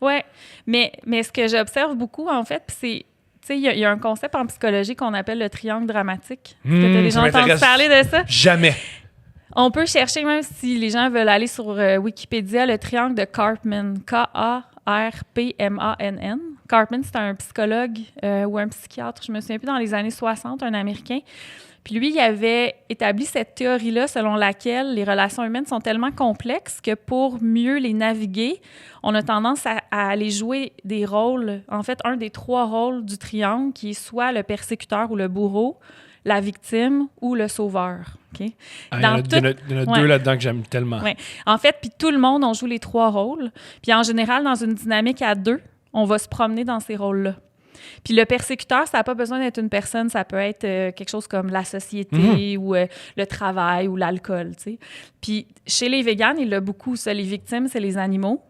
Oui, mais ce que j'observe beaucoup, en fait, puis c'est... Tu sais, il y a un concept en psychologie qu'on appelle le triangle dramatique. Est-ce que tu as déjà entendu parler de ça? Jamais. On peut chercher, même si les gens veulent aller sur Wikipédia, le triangle de Karpman. Karpmann. Karpman, c'est un psychologue ou un psychiatre, je me souviens plus, dans les années 60, un Américain. Puis lui, il avait établi cette théorie-là selon laquelle les relations humaines sont tellement complexes que pour mieux les naviguer, on a tendance à aller jouer des rôles. En fait, un des 3 rôles du triangle, qui est soit le persécuteur ou le bourreau, la victime ou le sauveur. Okay? Il y en a 2 là-dedans que j'aime tellement. Ouais. En fait, puis tout le monde, on joue les 3 rôles. Puis en général, dans une dynamique à 2, on va se promener dans ces rôles-là. Puis le persécuteur, ça n'a pas besoin d'être une personne, ça peut être quelque chose comme la société ou le travail ou l'alcool, tu sais. Puis chez les véganes, il y a beaucoup ça. Les victimes, c'est les animaux.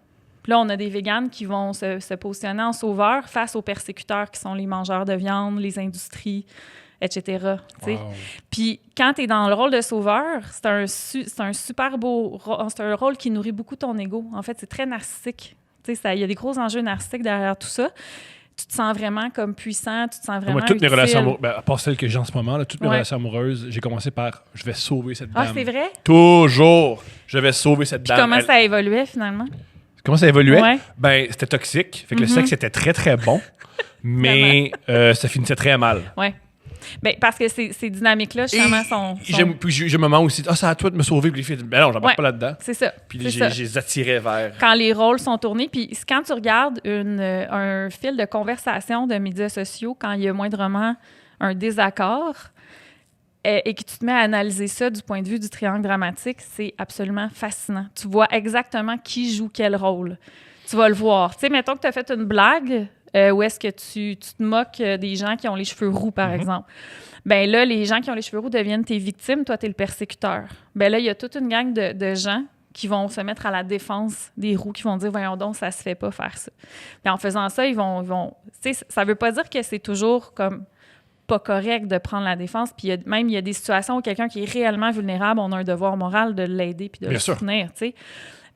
Puis là, on a des véganes qui vont se positionner en sauveurs face aux persécuteurs qui sont les mangeurs de viande, les industries, etc. Wow. Puis quand tu es dans le rôle de sauveur, c'est un super beau rôle. C'est un rôle qui nourrit beaucoup ton ego. En fait, c'est très narcissique. Il y a des gros enjeux narcissiques derrière tout ça. Tu te sens vraiment comme puissant, tu te sens vraiment moi, toutes utile. mes relations amoureuses, à part celles que j'ai en ce moment, là, toutes mes relations amoureuses, j'ai commencé par « je vais sauver cette dame ». Ah, c'est vrai? Toujours! Je vais sauver cette dame. Puis comment ça évoluait, finalement? Comment ça évoluait? Ouais. Ben, c'était toxique. Fait que le sexe était très, très bon, mais ça finissait très mal. Oui. Ben, parce que ces dynamiques-là, justement, sont... Puis j'ai un moment aussi, c'est à toi de me sauver. Puis les filles, ben non, j'embarque pas là-dedans. C'est ça. Puis je les attirais vers... Quand les rôles sont tournés, puis quand tu regardes un fil de conversation de médias sociaux, quand il y a moindrement un désaccord, et que tu te mets à analyser ça du point de vue du triangle dramatique, c'est absolument fascinant. Tu vois exactement qui joue quel rôle. Tu vas le voir. Tu sais, mettons que tu as fait une blague... où est-ce que tu te moques des gens qui ont les cheveux roux, par exemple. Bien là, les gens qui ont les cheveux roux deviennent tes victimes, toi, t'es le persécuteur. Bien là, il y a toute une gang de gens qui vont se mettre à la défense des roux, qui vont dire « Voyons donc, ça se fait pas faire ça. » Puis en faisant ça, ils vont tu sais, ça veut pas dire que c'est toujours comme pas correct de prendre la défense. Puis il y a des situations où quelqu'un qui est réellement vulnérable, on a un devoir moral de l'aider puis de le soutenir, tu sais.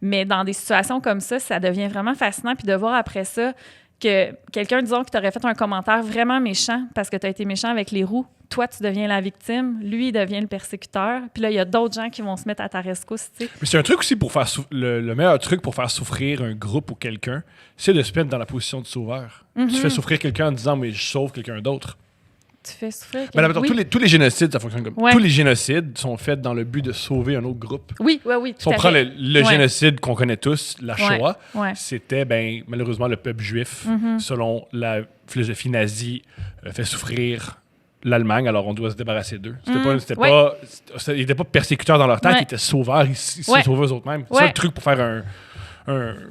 Mais dans des situations comme ça devient vraiment fascinant. Puis de voir après ça que quelqu'un, disons, qui t'aurait fait un commentaire vraiment méchant parce que tu as été méchant avec les roux, toi, tu deviens la victime, lui, il devient le persécuteur. Puis là, il y a d'autres gens qui vont se mettre à ta rescousse, tu sais. Mais c'est un truc aussi pour faire... Le meilleur truc pour faire souffrir un groupe ou quelqu'un, c'est de se mettre dans la position de sauveur. Tu fais souffrir quelqu'un en disant « mais je sauve quelqu'un d'autre ». Tu fais souffrir quelqu'un. Tous les génocides, ça fonctionne comme... Ouais. Tous les génocides sont faits dans le but de sauver un autre groupe. Oui, si on prend le génocide qu'on connaît tous, la Shoah, c'était, malheureusement, le peuple juif, selon la philosophie nazie, fait souffrir l'Allemagne, alors on doit se débarrasser d'eux. Ils n'étaient pas persécuteurs dans leur tête, ils étaient sauveurs, ils se sauvaient eux-mêmes. C'est ça le truc pour faire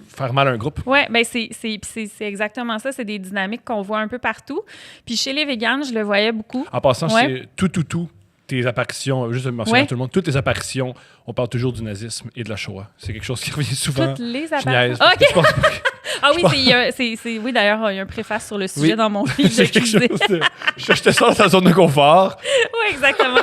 faire mal à un groupe. Oui, bien c'est exactement ça. C'est des dynamiques qu'on voit un peu partout. Puis chez les véganes, je le voyais beaucoup. En passant, c'est tout. Tes apparitions, juste de mentionner à tout le monde, toutes les apparitions, on parle toujours du nazisme et de la Shoah. C'est quelque chose qui revient souvent. Toutes les apparitions. Ah oui, oui, d'ailleurs, il y a un préface sur le sujet dans mon livre de cuisine. Je te sors dans ta zone de confort. Oui, exactement.